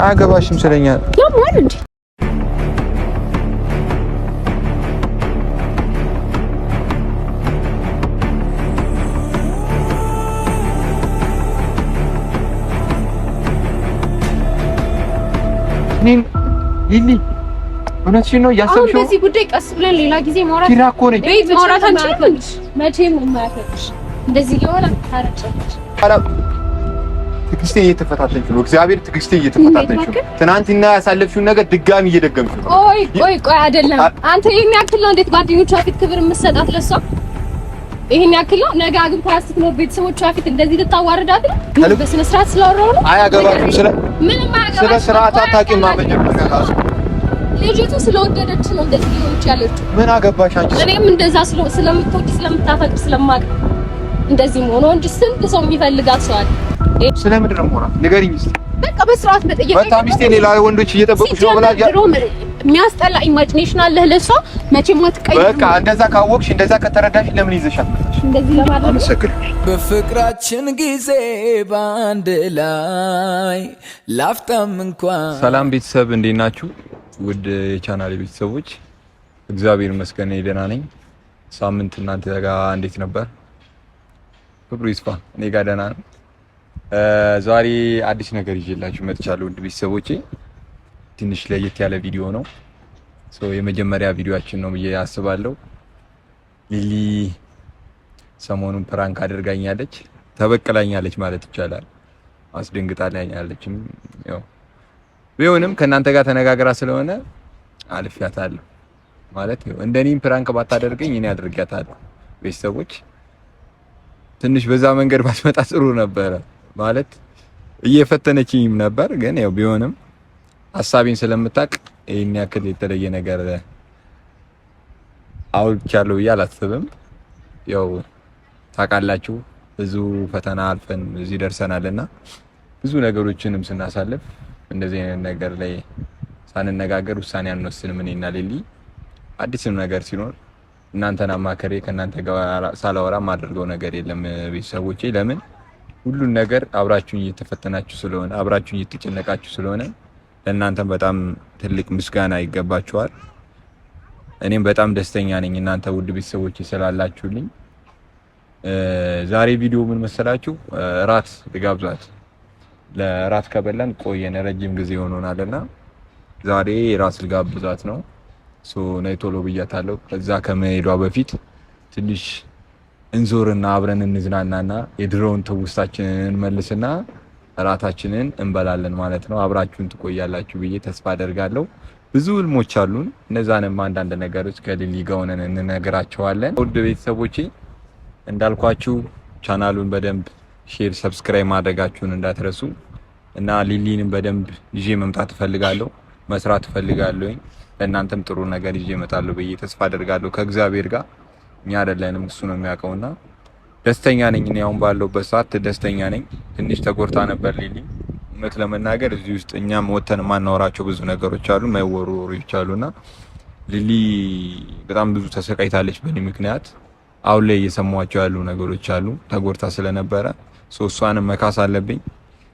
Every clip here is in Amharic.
አገባሽም ስለኛ ያማል እንዴ? ሊሊ እውነትሽን ነው ያሰብሽው? በዚህ ጉዳይ ቀስ ብለን ሌላ ጊዜ ማውራት ኪራ እኮ ነኝ። ቤት ማውራት አንችልም። መቼም የማያፈቅሽ እንደዚህ ሊሆን ታረጨች። ትዕግስቴ እየተፈታተንሽ ነው። እግዚአብሔር ትዕግስቴ እየተፈታተንሽ ነው። ትናንትና ያሳለፍሽውን ነገር ድጋሚ እየደገምሽ ነው። ቆይ አይደለም። አንተ ይሄን ያክል ነው እንዴት ጓደኞቿ ፊት ክብር የምትሰጣት ለሷ? ይሄን ያክል ነው ነገ አግብታ ስትኖር ቤተሰቦቿ ፊት እንደዚህ ልታዋርዳት ነው? በስነ ስርዓት ስላወራሁ ነው። አያገባሽም። ምንም አያገባሽም። ስለ ስርዓት አታውቂም። መጀመሪያ ራሱ ልጅቱ ስለወደደች ነው እንደዚህ ሊሆንች ያለችው። ምን አገባሽ አንቺ? እኔም እንደዛ ስለምትወድ ስለምታፈቅር ስለማቅ እንደዚህ ሆኖ እንጂ ስንት ሰው የሚፈልጋት ሰው አለ። ስለምንድን ነው የማወራው? ንገሪኝ እስኪ። በቃ በስርዓት መጠየቅ በጣም ሚስቴ ሌላ ወንዶች እየጠበቁሽ ነው ብላ የሚያስጠላ ኢማጂኔሽን አለህ ለሷ። መቼም አትቀይም። በቃ እንደዛ ካወቅሽ እንደዛ ከተረዳሽ ለምን ይዘሻል? እንደዚህ ለማድረግ አመሰግናለሁ። በፍቅራችን ጊዜ ባንድ ላይ ላፍታም እንኳን። ሰላም ቤተሰብ እንዴት ናችሁ? ውድ የቻናሌ ቤተሰቦች እግዚአብሔር ይመስገን ደህና ነኝ። ሳምንት እናንተ ጋር እንዴት ነበር? ክብሩ ይስፋ እኔ ጋር ደህና ነኝ። ዛሬ አዲስ ነገር ይዤላችሁ መጥቻለሁ ውድ ቤተሰቦቼ። ትንሽ ለየት ያለ ቪዲዮ ነው። የመጀመሪያ ቪዲዮአችን ነው ብዬ አስባለሁ። ሊሊ ሰሞኑን ፕራንክ አድርጋኛለች፣ ተበቅላኛለች ማለት ይቻላል። አስደንግጣኛለችም። ያው ቢሆንም ከእናንተ ጋር ተነጋግራ ስለሆነ አልፊያታለሁ ማለት ነው። እንደኔም ፕራንክ ባታደርገኝ እኔ አድርጊያታለሁ። ቤተሰቦች ትንሽ በዛ መንገድ ባትመጣ ጥሩ ነበረ ማለት እየፈተነችኝም ነበር። ግን ያው ቢሆንም ሐሳቤን ስለምታውቅ ይሄን ያክል የተለየ ነገር አውርቻለሁ ብዬ አላስብም። ያው ታውቃላችሁ ብዙ ፈተና አልፈን እዚህ ደርሰናልና ብዙ ነገሮችንም ስናሳልፍ እንደዚህ አይነት ነገር ላይ ሳንነጋገር ውሳኔ አንወስንም። እኔና ሊሊ አዲስም ነገር ሲኖር እናንተን አማከሬ ከእናንተ ጋር ሳላወራ ማድረገው ነገር የለም ቤተሰቦቼ። ለምን ሁሉን ነገር አብራችሁኝ እየተፈተናችሁ ስለሆነ አብራችሁኝ እየተጨነቃችሁ ስለሆነ ለእናንተም በጣም ትልቅ ምስጋና ይገባችኋል። እኔም በጣም ደስተኛ ነኝ እናንተ ውድ ቤተሰቦቼ ስላላችሁልኝ። ዛሬ ቪዲዮ ምን መሰላችሁ? ራት ልጋብዛት። ለራት ከበላን ቆየን ረጅም ጊዜ ሆኖናልና ዛሬ ራት ልጋብዛት ነው። ነይ ቶሎ ብያታለሁ። ከዛ ከመሄዷ በፊት ትንሽ እንዞርና አብረን እንዝናናና የድሮውን ትውስታችንን እንመልስና እራታችንን እንበላለን ማለት ነው። አብራችሁን ትቆያላችሁ ብዬ ተስፋ አደርጋለሁ። ብዙ ህልሞች አሉን። እነዛንም አንዳንድ ነገሮች ከሊሊ ጋር ሆነን እንነግራቸዋለን። ውድ ቤተሰቦቼ እንዳልኳችሁ ቻናሉን በደንብ ሼር፣ ሰብስክራይብ ማድረጋችሁን እንዳትረሱ እና ሊሊንም በደንብ ይዤ መምጣት እፈልጋለሁ፣ መስራት እፈልጋለሁ። ለእናንተም ጥሩ ነገር ይዤ እመጣለሁ ብዬ ተስፋ አደርጋለሁ። ከእግዚአብሔር ጋር እኛ አይደለንም እሱ ነው የሚያውቀውና ደስተኛ ነኝ። እኔ አሁን ባለሁበት ሰዓት ደስተኛ ነኝ። ትንሽ ተጎርታ ነበር ሊሊ እውነት ለመናገር እዚህ ውስጥ እኛም ወተን ማናወራቸው ብዙ ነገሮች አሉ፣ ማይወሩ ወሬዎች አሉና ሊሊ በጣም ብዙ ተሰቃይታለች በእኔ ምክንያት። አሁን ላይ እየሰማኋቸው ያሉ ነገሮች አሉ። ተጎርታ ስለነበረ እሷንም መካስ አለብኝ፣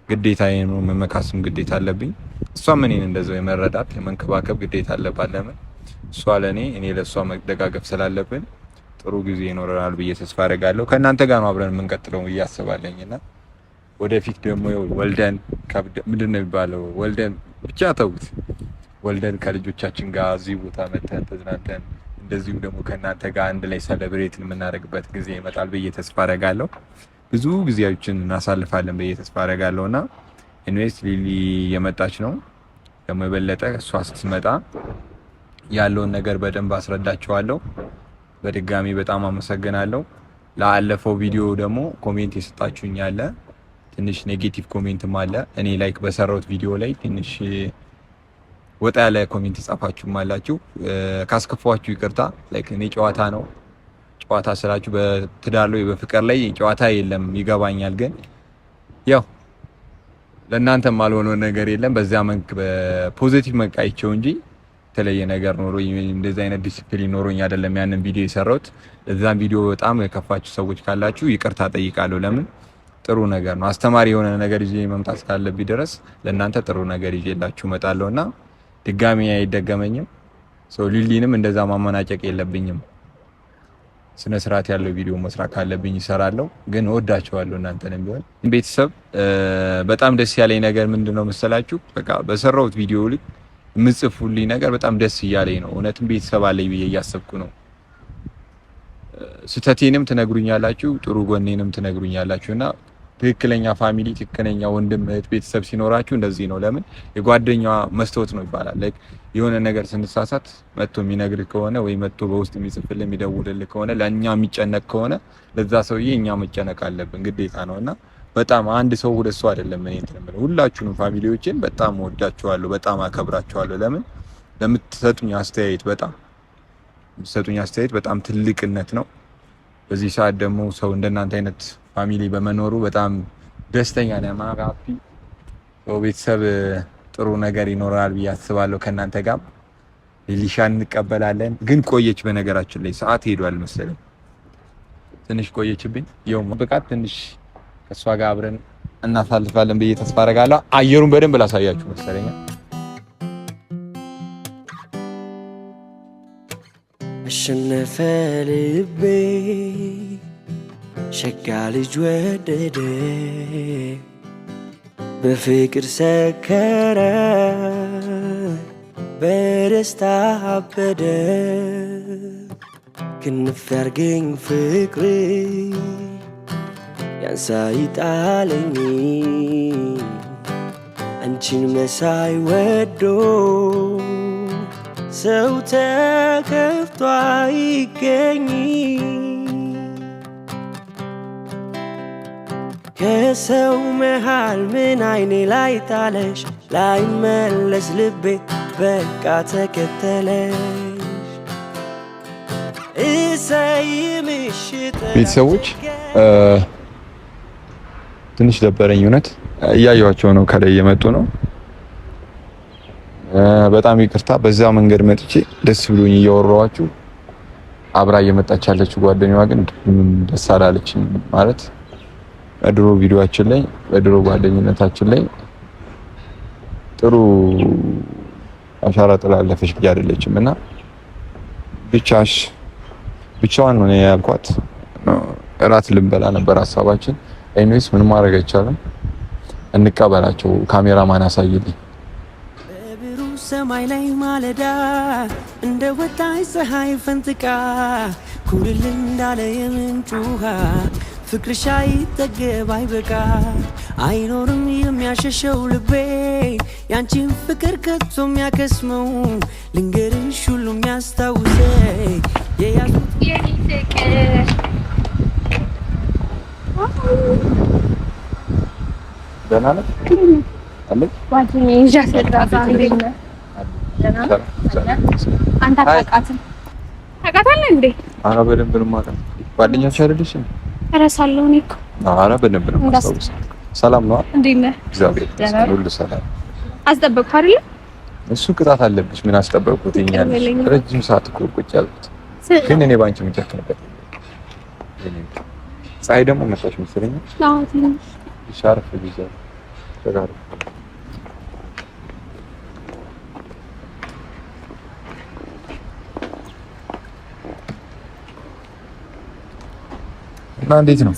ግዴታዬ ነው። መመካስም ግዴታ አለብኝ። እሷም እኔን እንደዛው የመረዳት የመንከባከብ ግዴታ አለባት። ለምን እሷ ለኔ እኔ ለሷ መደጋገፍ ስላለብን ጥሩ ጊዜ ይኖረናል ብዬ ተስፋ አደርጋለሁ። ከእናንተ ጋር ነው አብረን የምንቀጥለው ብዬ አስባለሁና ወደፊት ደግሞ ወልደን ምንድን ነው የሚባለው ወልደን ብቻ ተውት፣ ወልደን ከልጆቻችን ጋር እዚህ ቦታ መተን ተዝናንተን እንደዚሁም ደግሞ ከእናንተ ጋር አንድ ላይ ሴሌብሬት የምናደርግበት ጊዜ ይመጣል ብዬ ተስፋ አደርጋለሁ። ብዙ ጊዜዎችን እናሳልፋለን ብዬ ተስፋ አደርጋለሁና ኢንዌስት ሊሊ የመጣች ነው ደግሞ የበለጠ እሷ ስትመጣ ያለውን ነገር በደንብ አስረዳችኋለሁ። በድጋሚ በጣም አመሰግናለሁ። ላለፈው ቪዲዮ ደግሞ ኮሜንት የሰጣችሁኝ አለ፣ ትንሽ ኔጌቲቭ ኮሜንትም አለ። እኔ ላይክ በሰራሁት ቪዲዮ ላይ ትንሽ ወጣ ያለ ኮሜንት ጻፋችሁም አላችሁ። ካስከፋችሁ ይቅርታ። ላይክ እኔ ጨዋታ ነው ጨዋታ ስላችሁ በትዳር ላይ በፍቅር ላይ ጨዋታ የለም ይገባኛል። ግን ያው ለእናንተም አልሆነው ነገር የለም። በዚያ መንክ በፖዚቲቭ መቃይቸው እንጂ የተለየ ነገር ኖሮኝ እንደዚህ አይነት ዲሲፕሊን ኖሮኝ አይደለም ያንን ቪዲዮ የሰራሁት። ለዛም ቪዲዮ በጣም የከፋችሁ ሰዎች ካላችሁ ይቅርታ ጠይቃለሁ። ለምን ጥሩ ነገር ነው። አስተማሪ የሆነ ነገር ይዤ መምጣት ካለብኝ ድረስ ለእናንተ ጥሩ ነገር ይዤላችሁ እመጣለሁና ድጋሚ አይደገመኝም። ሊሊንም እንደዛ ማመናጨቅ የለብኝም። ስነ ስርዓት ያለው ቪዲዮ መስራት ካለብኝ ይሰራለሁ። ግን እወዳቸዋለሁ እናንተንም ቢሆን ቤተሰብ። በጣም ደስ ያለኝ ነገር ምንድነው መሰላችሁ? በቃ በሰራሁት ቪዲዮ ላይ የምጽፉልኝ ነገር በጣም ደስ እያለኝ ነው። እውነትም ቤተሰብ አለኝ ብዬ እያሰብኩ ነው። ስተቴንም ትነግሩኛላችሁ፣ ጥሩ ጎኔንም ትነግሩኛላችሁና ትክክለኛ ፋሚሊ፣ ትክክለኛ ወንድም እህት፣ ቤተሰብ ሲኖራችሁ እንደዚህ ነው። ለምን የጓደኛዋ መስታወት ነው ይባላል። ላይክ የሆነ ነገር ስንሳሳት መጥቶ የሚነግር ከሆነ ወይ መጥቶ በውስጥ የሚጽፍልን የሚደውልልህ ከሆነ ለእኛ የሚጨነቅ ከሆነ ለዛ ሰውዬ እኛ መጨነቅ አለብን፣ ግዴታ ነውና በጣም አንድ ሰው ሁለት ሰው አይደለም። እኔ እንትን የምለው ሁላችሁንም ፋሚሊዎችን በጣም ወዳችኋለሁ፣ በጣም አከብራችኋለሁ። ለምን ለምትሰጡኝ አስተያየት በጣም ትልቅነት ነው። በዚህ ሰዓት ደግሞ ሰው እንደናንተ አይነት ፋሚሊ በመኖሩ በጣም ደስተኛ ነኝ። ማራፊ ቤተሰብ ጥሩ ነገር ይኖራል ብዬ አስባለሁ። ከእናንተ ጋር ሊሊሻን እንቀበላለን። ግን ቆየች፣ በነገራችን ላይ ሰዓት ሄዷል መሰለኝ፣ ትንሽ ቆየችብኝ። ይኸው በቃ ትንሽ ከእሷ ጋር አብረን እናሳልፋለን ብዬ ተስፋ አደርጋለሁ። አየሩን በደንብ ላሳያችሁ መሰለኝ። አሸነፈ ልቤ ሸጋ ልጅ ወደደ፣ በፍቅር ሰከረ፣ በደስታ አበደ። ክንፍ ያርገኝ ፍቅር ያንሳይጣለኝ አንቺን መሳይ ወዶ ሰው ተከፍቶ አይገኝ። ከሰው መሃል ምን አይኔ ላይ ጣለሽ፣ ላይመለስ ልቤ በቃ ተከተለሽ። እሰይ ምሽት ቤተሰቦች ትንሽ ደበረኝ እውነት። እያየኋቸው ነው፣ ከላይ እየመጡ ነው። በጣም ይቅርታ። በዛ መንገድ መጥቼ ደስ ብሎኝ እያወራኋችሁ አብራ እየመጣች ያለችው ጓደኛዋ ግን ደስ አላለችኝ። ማለት በድሮ ቪዲዮአችን ላይ በድሮ ጓደኝነታችን ላይ ጥሩ አሻራ ጥላለፈች ብዬ አይደለችም እና ብቻዋን ነው ያልኳት። እራት ልንበላ ነበር ሀሳባችን። ኤኒዌይስ ምን ማድረግ አይቻልም፣ እንቀበላቸው። ካሜራማን አሳይልኝ። ሰማይ ላይ ማለዳ እንደ ወጣች ፀሐይ ፈንጥቃ ኩልል እንዳለ የምንጭ ውሃ ፍቅርሽ አይጠገብ አይበቃ አይኖርም የሚያሸሸው ልቤ ያንቺን ፍቅር ከቶ የሚያከስመው ልንገርሽ ሁሉ የሚያስታውሰኝ የያዙት የኔ ፍቅር ደህና ነህ? አለች ጓደኛዬ ይዣት ልትራሳ እንዴት ነህ? አንተ ታውቃታለህ እንዴ? ኧረ በደንብ ነው የማውቃት። ጓደኛሽ አይደለሽ እንዴ? እረሳለሁ እኔ እኮ። ኧረ በደንብ ነው የማስታውሰው። ሰላም ነው? እንዴት ነህ? እግዚአብሔር ይመስገን ሁሉ ሰላም። አስጠበቅኩህ አይደል? እሱ ቅጣት አለብሽ። ምን አስጠበቅኩት? ይኛለሽ ረጅም ሰዓት እኮ ቁጭ ያልኩት ግን እኔ ባንቺ የምጨክንበት ፀሐይ ደግሞ መጣሽ መሰለኝ። አዎ ትንሽ ሻርፍ ቢዛው ተጋር እና እንዴት ነው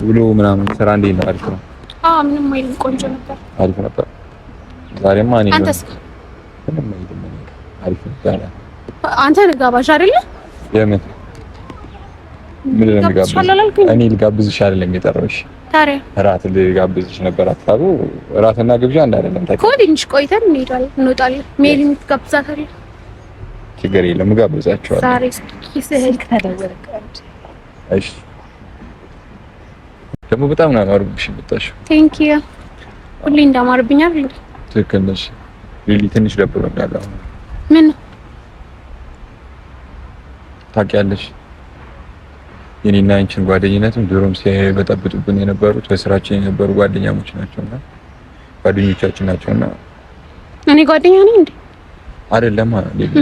ውሎ ምናምን ስራ እንዴት ነው? አሪፍ ነው? አዎ ምንም አይልም፣ ቆንጆ ነበር። አሪፍ ነበር። ዛሬማ እኔ አንተስ? ምንም አይልም፣ አሪፍ ነበር። አንተ ልጋባዥ አይደለ? የምን ምን ልጋብዝሽ? እኔ ልጋብዝሽ አይደለም የጠራሁሽ። ታዲያ እራት ልጋብዝሽ ነበር። አታሩ እራትና ግብዣ አንድ አይደለም። ትንሽ ቆይተን እንወጣለን። ሜሊ የምትጋብዛታለህ? ችግር የለም እጋብዛቸዋለሁ። ዛሬ ስልክ ተደወለ። እሺ ደግሞ በጣም ነው አማርብሽ የመጣሽው። ቴንክ ዩ። ሁሌ እንዳማርብኝ አይደል? ትክክል ነሽ ሊሊ። ትንሽ ደብሮኛል አሁን። ምን ታውቂያለሽ? የኔና አንቺን ጓደኝነትም ድሮም ሲበጠብጡብን የነበሩት በስራችን የነበሩ ጓደኛሞች ናቸውና ጓደኞቻችን ናቸውና። እኔ ጓደኛ ነኝ እንዴ? አይደለም ሊሊ።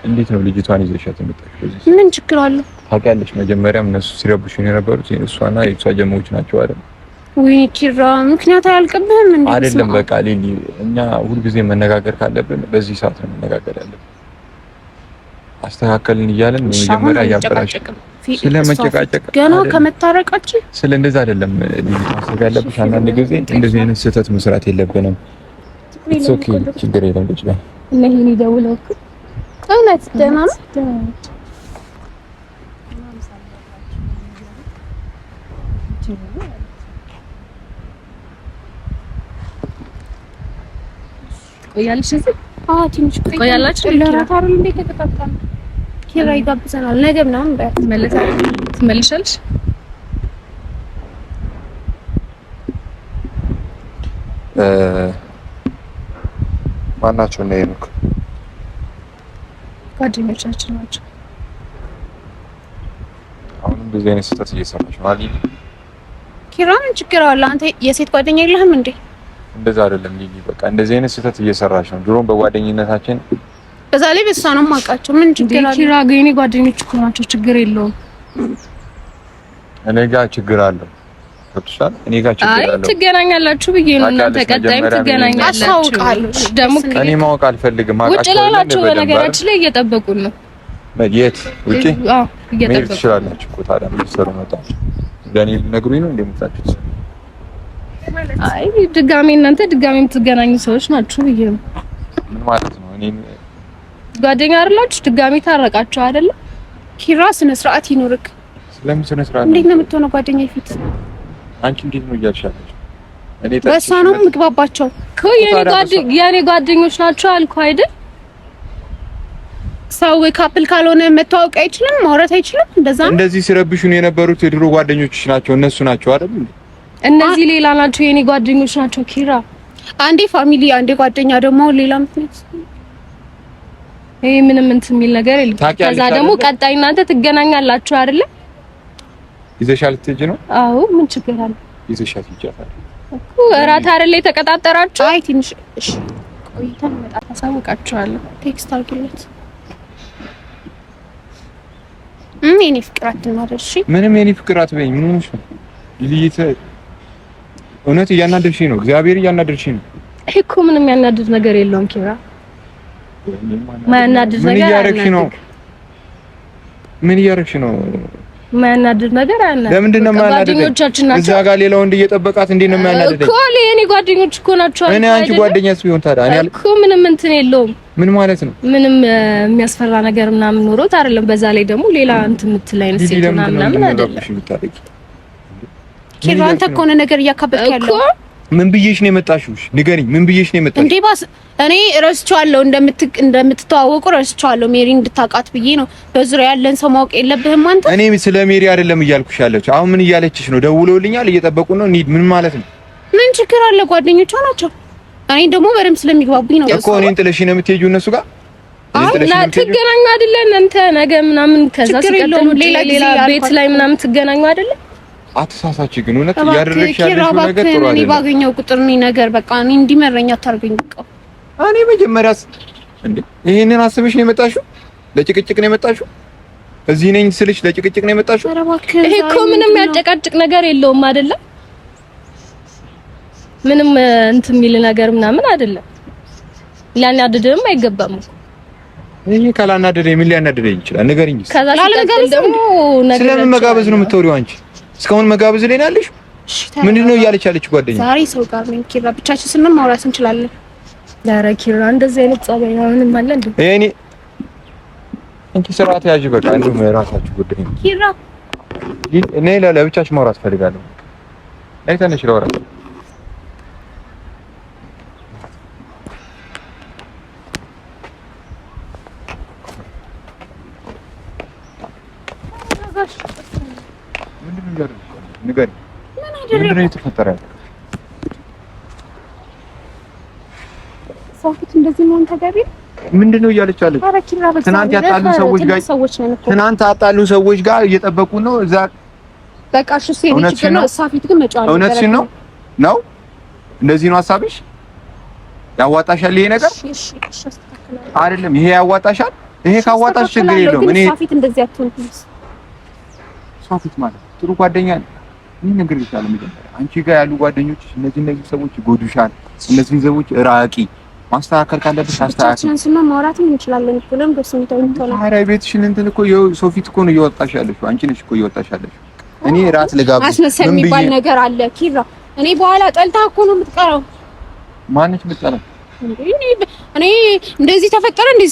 እንዴት ነው ልጅቷን ይዘሻት የምትጠቅሽ? ምን ችግር አለው? ታውቂያለሽ መጀመሪያም እነሱ ሲረብሹኝ የነበሩት እሷና የእሷ ጀሞች ናቸው አይደል? ወይ ኪራ ምክንያት አያልቅብህም እንዴ? አይደለም በቃ ሊሊ፣ እኛ ሁልጊዜ መነጋገር ካለብን በዚህ ሰዓት ነው መነጋገር ያለብን። አስተካከልን እያለን መጀመሪያ ያበራሽ ስለመጨቃጨቅ ገና ከመታረቃችን ስለ እንደዛ አይደለም ሊሊ ማሰብ ያለብሽ። አንዳንድ ጊዜ እንደዚህ አይነት ስህተት መስራት የለብንም። ኦኬ ችግር የለም ልጅ ላይ እነኚህ ይደውለው እውነት ደህና ነው። ቆያልሽ እዚህ ትንሽ ቆያላችሁ። ለራት አይደል እንዴ ከተጣጣን ኪራ ይጋብዘናል ነገ ምናምን ትመለሻለሽ። ማናቸው ነው የሄኑክ? ጓደኞቻችን ናቸው። አሁን እንደዚህ አይነት ስህተት እየሰራሽ ነው አይደል? ኪራ ምን ችግር አለ? አንተ የሴት ጓደኛ የለህም እንዴ? እንደዛ አይደለም ሊሊ፣ በቃ እንደዚህ አይነት ስህተት እየሰራሽ ነው። ድሮም በጓደኝነታችን በዛ ላይ በሷ ነው የማውቃቸው። ምን ችግር አለ? ኪራ ግን የኔ ጓደኞች እኮ ናቸው። ችግር የለውም። እኔ ጋር ችግር አለው። ገብቶሻል? እኔ ጋር ችግር አለው። አይ ትገናኛላችሁ ብዬ ነው። እናንተ ቀጣይም ትገናኛላችሁ። ደግሞ እኔ ማወቅ አልፈልግም። ውጭ ላላችሁ በነገራችን ላይ እየጠበቁን ነው። የት ውጪ? አዎ እየጠበቁ ትችላላችሁ እኮ ታዲያ ምን ሰሩ መጣችሁ? ለኔ ነግሩኝ ነው እንደምታችሁት? አይ ድጋሜ እናንተ ድጋሜ የምትገናኙ ሰዎች ናችሁ ብዬ ነው። ምን ማለት ነው? እኔ ጓደኛ አይደላችሁ? ድጋሜ ታረቃችሁ አይደለ? ኪራ ስነ ስርዓት ይኖርክ። ስለምን ስነ ስርዓት? እንዴት ነው የምትሆነው ጓደኛ ፊት? አንቺ እንዴት ነው እያልሻለሽ? እኔ በሷ ነው ምግባባቸው እኮ የኔ ጓደኞች ናቸው አልኩ አይደል? ሰው ካፕል ካልሆነ መተዋወቅ አይችልም፣ ማውራት አይችልም። እንደዚህ ሲረብሹን የነበሩት የድሮ ጓደኞችሽ ናቸው፣ እነሱ ናቸው አይደል? እነዚህ ሌላ ናቸው፣ የኔ ጓደኞች ናቸው። ኪራ አንዴ ፋሚሊ አንዴ ጓደኛ ደግሞ ሌላ ምክንያት ይሄ ምንም እንትን የሚል ነገር የለም። ከዛ ደግሞ ቀጣይ እናንተ ትገናኛላችሁ አይደል? ይዘሻል ትሄጂ ነው? አዎ ምን ችግር አለ? ይዘሻል ይቻላል እኮ እራት አይደል የተቀጣጠራችሁ? አይ ትንሽ እሺ ቆይተን መጣ ታሳውቃችኋለሁ። ቴክስት አድርግለት። የኔ ፍቅር አትናደርሽ። ምንም የኔ ፍቅር አትበይኝ። ምን ሆነሽ ነው ልይት? እውነት እያናደርሽኝ ነው። እግዚአብሔር እያናደርሽኝ ነው። ይሄ እኮ ምንም ያናድድ ነገር የለውም ኪራ። ማያናድድ ነገር እያደረግሽ ነው። ምን እያደረግሽ ነው? ማያናድድ ነገር አለ። ለምንድን ነው ማያናድድ? ጓደኞቻችን ናቸው። እዛ ጋር ሌላ ወንድ እየጠበቃት እንዴት ነው የሚያናድደኝ? እኮ የኔ ጓደኞች እኮ ናቸው። እኔ አንቺ ጓደኛስ ቢሆን ታዲያ እኔ እኮ ምንም እንትን የለውም። ምን ማለት ነው? ምንም የሚያስፈራ ነገር ምናምን ኖሮት አይደለም። በዛ ላይ ደግሞ ሌላ እንትን የምትል አይነት ሴት ምናምን አይደለም። ኪራ አንተ እኮ ነው ነገር እያካበድክ ያለው። ምን ብዬሽ ነው የመጣሽው? ንገሪኝ፣ ምን ብዬሽ ነው የመጣሽው? እንዴ ባስ እኔ ረስቻለሁ፣ እንደምትተዋወቁ ረስቻለሁ። ሜሪ እንድታውቃት ብዬ ነው። በዙሪያ ያለን ሰው ማወቅ የለብህም አንተ። እኔ ስለ ሜሪ አይደለም እያልኩሽ ያለችው። አሁን ምን እያለችሽ ነው? ደውለውልኛል፣ እየጠበቁ ነው። እንሂድ። ምን ማለት ነው? ምን ችግር አለ? ጓደኞቿ ናቸው። እኔ ደግሞ በደምብ ስለሚግባቡኝ ነው እኮ። እኔን ጥለሽ ነው የምትሄጂው እነሱ ጋር? ትገናኙ አይደለ እናንተ ነገ ምናምን። ከዛ ሲቀጥሉ ሌላ ቤት ላይ ምናምን ትገናኙ አይደለ? አትሳሳች። ግን እውነት ያደረግሽ ያለሽው ነገር ጥሩ አይደለም። እኔ ባገኘው ቁጥር ነው ነገር በቃ እኔ እንዲመረኝ አታርገኝ። በቃ እኔ መጀመሪያስ እንዴ ይሄንን አስበሽ ነው የመጣሽው? ለጭቅጭቅ ነው የመጣሽው? እዚህ ነኝ ስልሽ ለጭቅጭቅ ነው የመጣሽው? ይሄ እኮ ምንም ያጨቃጭቅ ነገር የለውም አይደለ? ምንም እንትን የሚል ነገር ምናምን አይደለም። ሊያናድድም አይገባም እኮ። ይሄ ካላናደደኝ ምን ሊያናደደኝ ይችላል? ንገሪኝ። ከዛ ደግሞ ነገር ስለምን መጋበዝ ነው የምትወሪው አንቺ? እስካሁን መጋበዝ ላይ ናለሽ? ምንድነው እያለች ያለች ጓደኛ? ዛሬ ሰው ጋር ነኝ ኪራ፣ ብቻችን ስንል ማውራት እንችላለን። ኧረ ኪራ እንደዚህ አይነት ጸባይ አሁንም አለ እንዴ? እኔ አንቺ ስርዓት ያዥ በቃ። እንደው የራሳችሁ ጉዳይ ነው ኪራ። እኔ ለብቻችሁ ማውራት ፈልጋለሁ። አይ ተነሽ ለወራ ንገሪኝ። ምንድን ነው የተፈጠረ? ሰውት እንደዚህ ነው ተገቢ? ምንድን ነው እያለች ያለች? ትናንት ያጣሉን ሰዎች ጋር እየጠበቁ ነው እዛ። በቃ እሺ ሲሄድ ችግር ነው። ሳፊት ግን መጫወት እውነትሽን ነው ነው? እንደዚህ ነው ሐሳብሽ? ያዋጣሻል ይሄ ነገር? እሺ አይደለም ይሄ ያዋጣሻል? ይሄ ካዋጣሽ ችግር የለውም። እኔ ሶፊት እንደዚህ አትሆንም። ሶፊት ማለት ጥሩ ጓደኛ ምን ነገር ይችላል። መጀመሪያ አንቺ ጋር ያሉ ጓደኞች እነዚህ ሰዎች ይጎዱሻል። እነዚህ ሰዎች ራቂ። ማስተካከል ካለብሽ አስተካክል። ብቻችንን ማውራትም እንችላለን እኮ ለምን በስንት አይተውላ ታዲያ ቤትሽን እንትን እኮ ሶፊት እኮ ነው እየወጣሽ ያለሽው። አንቺ ነሽ እኮ እየወጣሽ ያለሽው። እኔ ራት ልጋብዝ አስመሰል የሚባል ነገር አለ ኪራ። እኔ በኋላ ጠልታ እኮ ነው የምትቀረው። ማንች የምትቀረው? እኔ እንደዚህ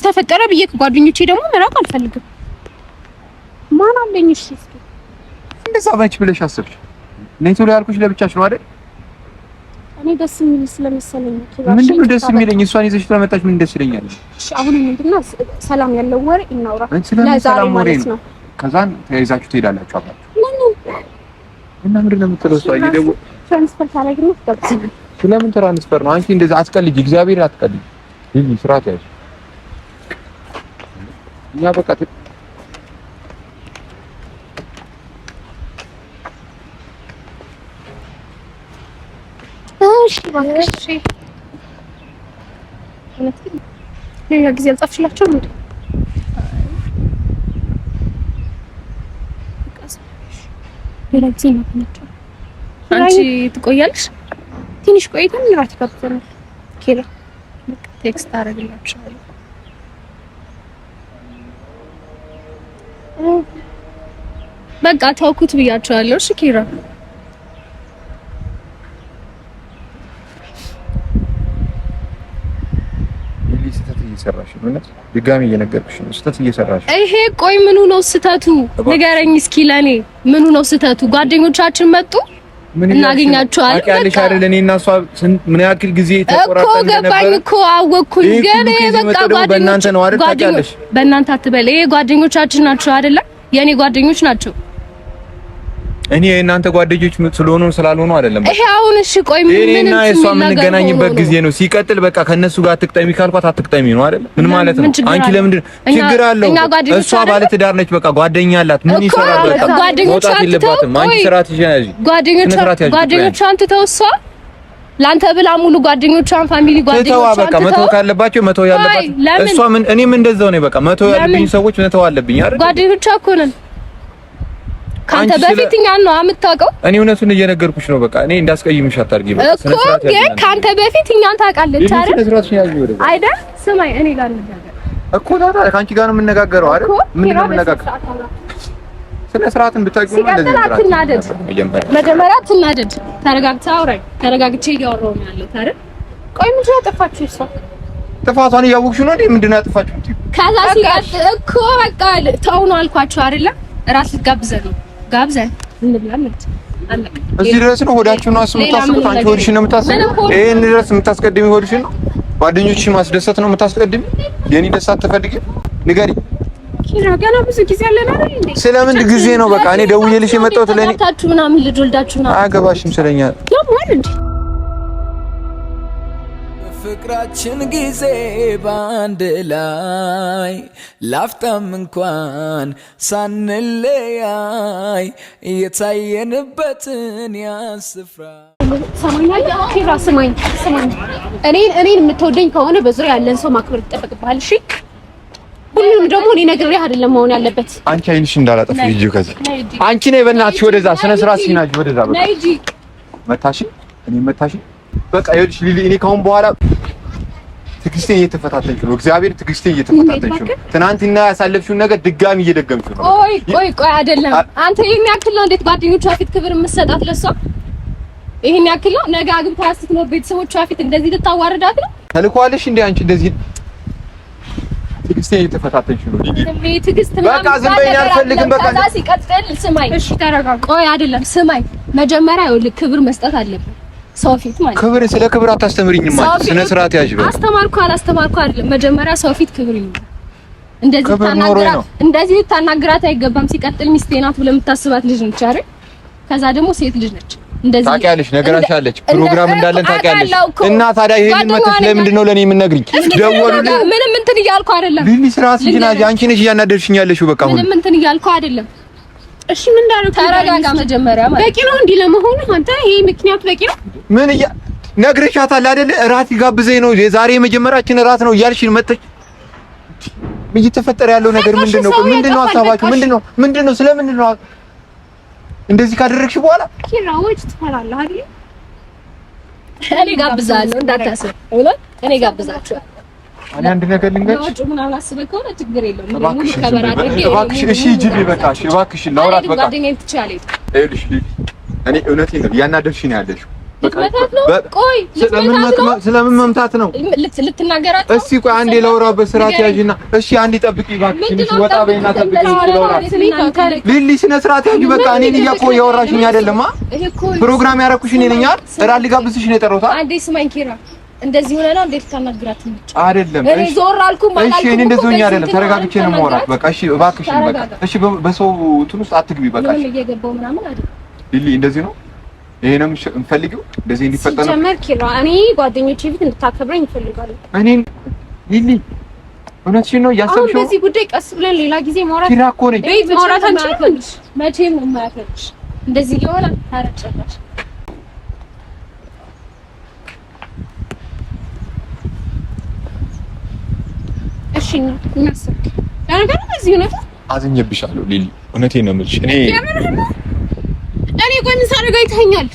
ተፈጠረ ብዬ ከጓደኞቼ ደግሞ መራቅ አልፈልግም። ማን አለኝ? እሺ እስኪ እንደዛ ባንቺ ብለሽ አስብሽ። ነይ ቶሎ ያልኩሽ ለብቻሽ ነው አይደል? እኔ ደስ የሚል ስለመሰለኝ ኪራ። ምንድነው ደስ የሚለኝ? እሷን ይዘሽ ስለመጣሽ ምን ደስ ይለኛል? እሺ አሁን ምንድነው ሰላም ያለው ወሬ እናውራ። ለዛሬ ማለት ነው። ከዛን ተያይዛችሁ ትሄዳላችሁ አባችሁ። እና ምንድነው የምትለው? እሷ እየደወለ ትራንስፈር ታደርግልኝ ትገብጽ። ስለምን ትራንስፈር ነው? አንቺ እንደዛ አትቀልጂ፣ እግዚአብሔር አትቀልጂ። ይሄ ስርዓት ያዥ። እኛ በቃ እሺ እባክሽ ሌላ ጊዜ አልጻፍሽላቸውም እንዴ? ሌላ ጊዜ ናቸው። አንቺ ትቆያለሽ? ትንሽ ቆይተን እራት ጋብዘናል። ኪራ በቃ ቴክስት አደርግላችኋለሁ። በቃ ተውኩት ብያችኋለሁ። እሺ ኪራ እየሰራሽ ነው ማለት ድጋሚ እየነገርኩሽ ነው። ስህተት እየሰራሽ ነው። ይሄ ቆይ ምኑ ነው ስህተቱ? ንገረኝ እስኪ ለኔ ምኑ ነው ስህተቱ? ጓደኞቻችን መጡ እናገኛቸዋለን። ታውቂያለሽ አይደል? እኔ እና እሷ ምን ያክል ጊዜ ተቆራርጠን ነበር እኮ ገባኝ እኮ አወኩኝ። ግን በቃ ጓደኞች በእናንተ ነው አይደል? ታውቂያለሽ። በእናንተ አትበል። ይሄ ጓደኞቻችን ናቸው አይደለ? የኔ ጓደኞች ናቸው። እኔ የእናንተ ጓደኞች ስለሆኑ ስላልሆኑ አይደለም። ይሄ አሁን እሺ ቆይ ምን እና እሷ የምንገናኝበት ጊዜ ነው። ሲቀጥል በቃ ከነሱ ጋር አትቅጠሚ ካልኳት አትቅጠሚ ነው አይደል? ምን ማለት ነው? አንቺ ለምንድን ችግር አለው? እሷ ባለ ትዳር ነች። በቃ ጓደኛ አላት። ምን ይሰራል? በቃ መውጣት የለባትም። አንቺ ስራት ይያዥ። ጓደኞቿን ትተው እሷ ላንተ ብላ ሙሉ ጓደኞቿን ፋሚሊ ጓደኞቿን በቃ መተው ካለባቸው መተው ያለባቸው እሷ ምን እኔም እንደዛው ነኝ። በቃ መተው ያለብኝ ሰዎች መተው አለብኝ አይደል? ጓደኞቿ እኮ ነን። ካንተ በፊት እኛን ነው የምታውቀው። እኔ እውነቱን እየነገርኩሽ ነው። በቃ እኔ እንዳስቀይምሽ አታርጊ። በቃ እኮ ግን ካንተ በፊት እኛን ታውቃለች አይደል? አይደል? ስማኝ እኔ ጋር እንነጋገር እኮ ታዲያ ከአንቺ ጋር ነው የምንነጋገረው አይደል? ምን ነው የምንነጋገረው? ስለ ስርዓትን ብታውቂው ማለት ነው። አትናደድ፣ መጀመሪያ አትናደድ። ተረጋግተህ አውራኝ። ተረጋግቼ እያወራሁ ነው ያለሁት አይደል? ቆይ ምንድን ነው ያጠፋችው እሷ? ጥፋቷን እያወቅሽ ነው እንዴ? ምንድን ነው ያጠፋችው? ከዛ ሲቀጥል እኮ በቃ ተው ነው አልኳቸው አይደለ? እራት ልጋብዘን ነው ጋብዘን እንብላለን። አለቀ። እዚህ ድረስ ነው ሆዳችሁን የምታስቡት? አንቺ ሆድሽን ነው የምታስቢው? ይሄን ድረስ የምታስቀድሚ ሆድሽን ነው? ጓደኞችሽን ማስደሰት ነው የምታስቀድሚ? የኔ ደስታ አትፈልጊም? ንገሪ ኪራ። ገና ብዙ ጊዜ አለን አይደል እንዴ? ስለምን ጊዜ ነው? በቃ እኔ ደውዬልሽ የመጣሁት ለኔ ታችሁ ምናምን ልጅ ወልዳችሁ ነው። አያገባሽም ስለኛ ለምን እንዴ? ፍቅራችን ጊዜ ባንድ ላይ ላፍታም እንኳን ሳንለያይ የታየንበትን ያስፍራ። ሰማኛለህ ኪራ? ስማኝ እኔን የምትወደኝ ከሆነ በዙሪያ ያለን ሰው ማክበር ይጠበቅብሃል። እሺ ሁሉም ደግሞ እኔ ነግሬህ አይደለም መሆን ያለበት። አንቺ አይንሽ እንዳላጠፍ ልጅ ከዚህ አንቺ ነይ በእናትሽ ወደዛ ስነ ስርዓት ሲናጅ ወደዛ በቃ ነይ እንጂ መታሽ እኔ መታሽ በቃ ይኸውልሽ ሊሊ እኔ ካሁን በኋላ ትዕግስቴን እየተፈታተንሽ ነው። እግዚአብሔር ትዕግስቴን እየተፈታተንሽ ነው። ትናንትና ያሳለፍሽውን ነገር ድጋሚ እየደገምሽ ነው። ቆይ አይደለም አንተ ይሄን ያክል ነው እንዴት ጓደኞቿ ፊት ክብር የምትሰጣት ለሷ? ይሄን ያክል ነው? ነገ አግብታ ስትኖር ቤተሰቦቿ ፊት እንደዚህ ልታዋርዳት ነው? ተልኳለሽ እንዴ አንቺ እንደዚህ ትዕግስቴን እየተፈታተንሽ ነው ሊሊ። ትዕግስት በቃ ዝም በይኝ አልፈልግም። በቃ ከዛ ሲቀጥል ስማኝ እሺ ተረጋጋ። ቆይ አይደለም ስማኝ መጀመሪያ ይኸውልህ ክብር መስጠት አለብን ሰው ፊት ማለት ክብር ስለ ክብር አታስተምሪኝም ማለት ስነ ስርዓት ያዥ። አስተማርኩ አይደለም መጀመሪያ ሰው ፊት ክብር ይኖር። እንደዚህ ልታናግራት አይገባም። ሲቀጥል ሚስቴ ናት ብለህ የምታስባት ልጅ ነች አይደል? ከዛ ደግሞ ሴት ልጅ ነች። እንደዚህ ታውቂያለሽ፣ ነገራሻለች ፕሮግራም እንዳለን ታውቂያለሽ። እና ታዲያ ይሄን መተሽ ለምንድን ነው ለኔ የምነግሪኝ? ደወሉልኝ። ምንም እንትን እያልኩ አይደለም ሊሊ ስርዓት ልጅ ናት። አንቺ ነሽ እያናደርሽኝ ያለሽው። በቃ አሁን ምንም እንትን እያልኩ አይደለም። እሺ ምን እንዳደረኩ ተረጋጋ። መጀመሪያ ማለት በቂ ነው እንዲህ ለመሆኑ አንተ ይሄ ምክንያቱ በቂ ነው? ምን ነግሬሻታል አይደል? እራት ይጋብዘኝ ነው የዛሬ የመጀመሪያችን እራት ነው እያልሽኝ መተሽ እየተፈጠረ ያለው ነገር ምንድነው? ምንድነው ሀሳባችሁ? ምንድነው? ስለምንድን ነው እንደዚህ ካደረግሽ በኋላ ኪራዎች ትፈራለህ አይደል? እኔ ጋብዛለሁ እንዳታስብ። እኔ ጋብዛችኋለሁ። እኔ አንድ ነገር ልንገርሽ። ወጪ ምናምን አስበህ ከሆነ ችግር የለውም። ሙሉ ከበራ አድርጌ እባክሽ፣ እሺ ሂጂልኝ በቃ፣ እሺ እባክሽ ላውራት በቃ። ጓደኛዬ ትችላለች። ይኸውልሽ እኔ እውነቴን ነው እያናደድሽ ነው ያለሽው። ቆይ ስለምን መምታት ነው? ልትናገራት? እስኪ ቆይ አንዴ ላውራበት ስርዓት ያዥና፣ እሺ አንዴ ጠብቂ እባክሽ። ትንሽ ወጣ በይና ጠብቂ። ሊሊ ስነ ስርዓት ያዥ በቃ። እኔን እያወራሽኝ አይደለም። ፕሮግራም ያደረኩሽ እኔ ነኝ አይደል? እራት ልጋብዝሽ ነው የጠራሁት። አንዴ ስማኝ ኪራ፣ እንደዚህ ሆነ ነው እንዴት ታናግራት ነው? አይደለም እኔ ዞር አልኩም ማለት ነው። እሺ እኔ እንደዚህ ሆኜ አይደለም፣ ተረጋግቼ ነው የማወራት። በቃ እሺ እባክሽን በቃ እሺ። በሰው እንትን ውስጥ አትግቢ በቃ። እሺ እየገባው ምናምን አይደል ሊሊ፣ እንደዚህ ነው ይሄ ነው የምፈልገው፣ እንደዚህ እንዲፈጠር ነው። ጀመር ኪራ፣ እኔ ጓደኞቼ ፊት እንድታከብረኝ እፈልጋለሁ። እኔን ሊሊ፣ እውነትሽን ነው እያሰብሽው? አሁን በዚህ ጉዳይ ቀስ ብለን ሌላ ጊዜ ማውራት ኪራ እኮ ነኝ። ቤት ማውራት አንችልም። መቼም ነው የማያከብርሽ እንደዚህ የሆነ ታረጨላሽ። እሺ እናስብ። ያነገር በዚህ ነው አዝኜብሻለሁ ሊሊ፣ እውነቴን ነው የምልሽ። እኔ ቆይ ምን ሳደርግ አይተኸኛል?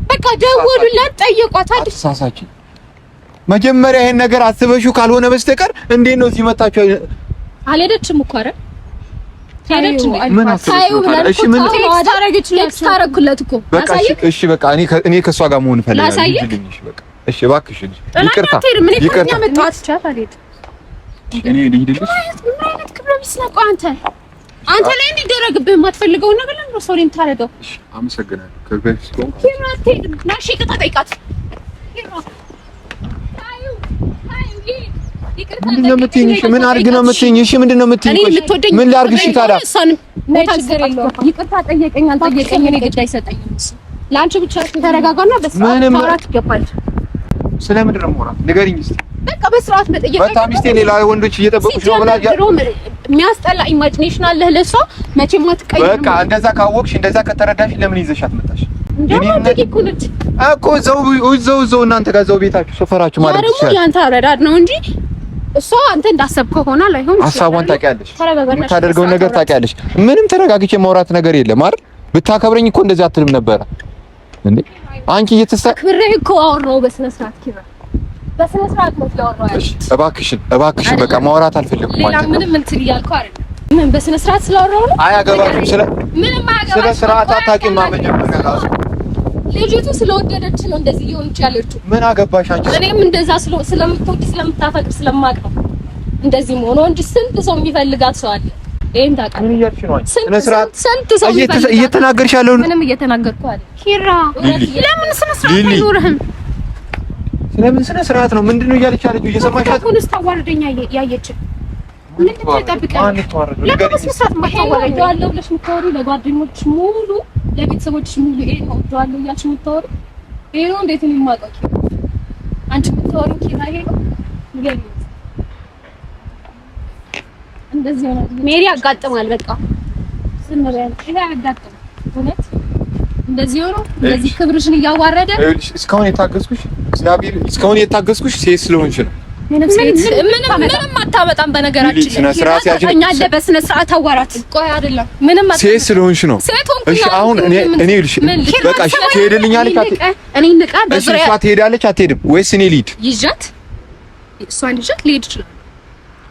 በቃ ደወሉላት ጠየቋት አይደል? አትሳሳች። መጀመሪያ ይሄን ነገር አስበሽው ካልሆነ በስተቀር እንዴት ነው እዚህ መጣችሁ? አልሄደችም እኮ አይደል? ሄደች እንዴ? ምን አስበሽው? እሺ ምን ታረግኩለት እኮ በቃ እሺ በቃ እኔ ከሷ ጋር መሆን ፈልጋለሁ። ልጅልኝሽ በቃ እሺ እባክሽ ልጅ ይቅርታ ይቅርታ መጣት ቻት አልሄድ እኔ ልሂድልሽ። ምን አይነት ክብረ ቢስ ነው አንተ ላይ እንዲደረግብህ የማትፈልገውን ነገር ለምን ነው ሰው የምታረገው? እሺ አመሰግናለሁ። ከበፊት ቆም ኪራቴ ናሽ ይቅርታ ጠይቃት። ምንድን ነው የምትይኝ? እሺ ምን አድርግ ነው የምትይኝ? እሺ ምንድን ነው የምትይኝ? ምን ላድርግ? እሺ ታዲያ ይቅርታ ጠየቀኝ አልጠየቀኝ እኔ ግድ አይሰጠኝም። እሱ ለአንቺ ብቻ ተረጋጋና በስርዓት ማውራት ይገባል። ስለምንድን ነው የማወራት? ንገሪኝ እስኪ። በቃ በስርዓት መጠየቅ በቃ ሚስቴ ሌላ ወንዶች እየጠበቁሽ ነው ብላ የሚያስጠላ ኢማጂኔሽን አለህ ለሷ መቼም አትቀይም። በቃ እንደዛ ካወቅሽ እንደዛ ከተረዳሽ ለምን ይዘሻት መጣሽ? እኮ እዛው እናንተ ጋር እዛው ቤታችሁ ሶፈራችሁ ማለት ነው። ደግሞ ያንተ አረዳድ ነው እንጂ እሷ አንተ እንዳሰብከው ሆና ላይሆን ይችላል። ሀሳቧን ታውቂያለሽ፣ የምታደርገውን ነገር ታውቂያለሽ። ምንም ተረጋግቼ ማውራት ነገር የለም አይደል? ብታከብረኝ እኮ እንደዚህ አትልም ነበረ እንዴ? አንቺ እየተሳክብረህ እኮ አወራው በስነ ስርዓት ኪራ፣ በስነ ስርዓት ነው ያወራው ያለሽ። እባክሽን በቃ ማውራት አልፈልግም። ሌላ ምንም እንትን እያልኩ አይደል? ምን በስነ ስርዓት ስላወራው ነው? አያገባሽም። ምንም አያገባሽም። ስለ ስርዓት አታውቂም። መጀመሪያ ራሱ ልጅቱ ስለወደደች ነው እንደዚህ እየሆነች ያለችው። ምን አገባሽ አንቺ? እኔም እንደዛ ስለምትወድ ስለምታፈቅር ስለማቅ ነው እንደዚህ ሆኖ እንጂ ስንት ሰው የሚፈልጋት ሰው አለ። ይሄን ታውቃለህ? ምን እያልሽ ነው አንቺ? ስነ ስርዓት ስንት ሰው እየተናገርሽ ያለው ምንም እየተናገርኩ አይደል? ኪራ ለምን ስነ ስርዓት አይኖርህም? ስለምን ስነ ስርዓት ነው? ምንድነው እያለች ያለችው? እየሰማሻት ነው? ስታዋርደኛ ያየች ምን ትጠብቀኝ? ለምን ስነ ስርዓት ማታዋርደኝ? ያለው ብለሽ የምታወሪው ለጓደኞች ሙሉ ለቤተሰቦች ሙሉ ይሄ ነው ወደዋለሁ እያልሽ የምታወሪው ይሄ ነው? እንዴት ነው የማውቀው? አንቺ የምታወሪው ኪራ ይሄ ነው? ይገርም እንደዚህ ነው ሜሪ ያጋጥማል። በቃ ዝም በል ይሄ ያጋጥማል። እውነት እንደዚህ ሆኖ እንደዚህ ክብርሽን እያዋረደ እስካሁን የታገስኩሽ እግዚአብሔር እስካሁን የታገስኩሽ ሴት ስለሆንሽ ነው። ምንም አታመጣም። በነገራችን ስነ ስርዓት ያኛ አለ በስነ ስርዓት አዋራት። ቆይ አይደለም ምንም ሴት ስለሆንሽ ነው። እሺ አሁን እኔ ልሽ በቃ እሺ ትሄድልኛለች እኔ ንቃ በዙሪያ እሷ ትሄዳለች አትሄድም ወይስ እኔ ልሂድ? ይዣት እሷን ይዣት ልሄድ ይችላል።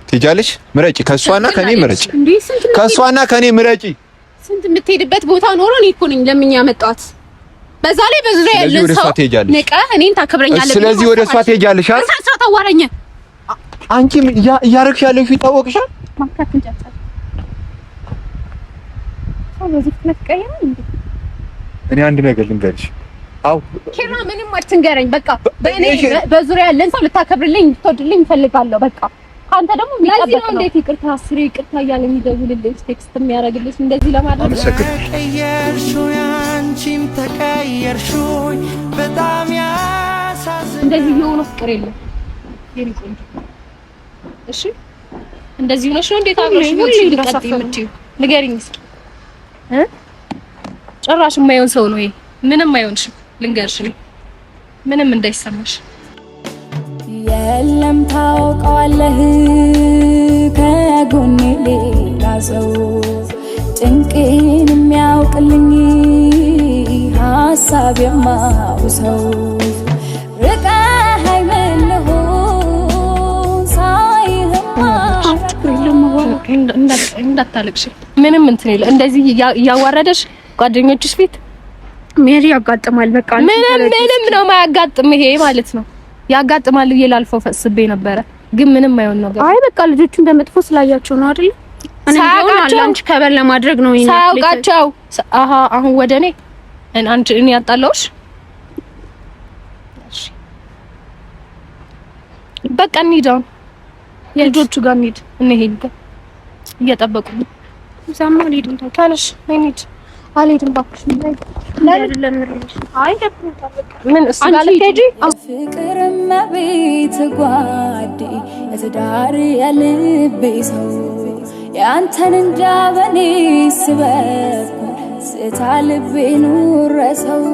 ትሄጃለሽ? ምረጪ። ከእሷና ከኔ ምረጪ። ከእሷና ከኔ ምረጪ። ስንት የምትሄድበት ቦታ ኖሮ እኔ እኮ ነኝ ለምን ያመጣት። በዛ ላይ በዙሪያ ያለ ሰው ንቃ እኔን ታከብረኛለህ። ስለዚህ ወደ እሷ ትሄጃለሽ አይደል? እሷ ታዋራኝ። አንቺም እያረግሽ ያለሽ ይታወቅሻል። ማካት እንጃታ ወዚህ ትመጥቀየኝ እንዴ? እኔ አንድ ነገር ልንገርሽ። አው ኪራ ምንም አትንገረኝ። በቃ በእኔ በዙሪያ ያለን ሰው ልታከብርልኝ ትወድልኝ እፈልጋለሁ። በቃ አንተ ደግሞ የሚጠበቅ ነው። እንዴት ይቅርታ አስሬ ይቅርታ እያለ የሚደውልልኝ ቴክስት የሚያደርግልኝ እንደዚህ ለማድረግ ተቀየርሽው፣ አንቺም ተቀየርሽው። በጣም ያሳዝን። እንደዚህ የሆነ ፍቅር የለም የኔ ቆንጆ። እሺ እንደዚህ ሆነሽ ነው እንዴት አብረሽ ነው ልትቀጥይ የምትይው? ንገሪኝ እስኪ ጭራሽ የማይሆን ሰው ነው ይሄ። ምንም አይሆንሽም። ልንገርሽ ምንም እንዳይሰማሽ የለም ታውቀዋለህ ከጎኔ ሌላ ሰው ጭንቄን የሚያውቅልኝ ሀሳብ የማውሰው ርቀህ አይመለሁም ሳይህማ እንዳታለቅሽ ምንም እንትን የለ እንደዚህ እያዋረደሽ ጓደኞችሽ ፊት ሜሪ ያጋጥማል በቃ ምንም ነው ማያጋጥም ይሄ ማለት ነው ያጋጥማል ይላልፈው ፈስቤ ነበረ ግን ምንም አይሆን ነገር አይ በቃ ልጆቹ እንደመጥፎ ስላያቸው ነው አይደል እኔ አንቺ ከበር ለማድረግ ነው ይሄን ሳያውቃቸው አሁን ወደኔ አንቺ እኔ ያጣለውሽ በቃ እንሂድ የልጆቹ ጋር እንሂድ እንሄድ እየጠበቁ ነው ዛማ ልሂድም ታውቃለሽ እንሂድ አልሄድም እባክሽ አይደለም አይ ምን እስጋለ ከጂ ፍቅር መቤት ጓዴ የትዳር የልቤ ሰው ያንተን እንዳበኔ ስበኩ ስታ ልቤ ኑረሰው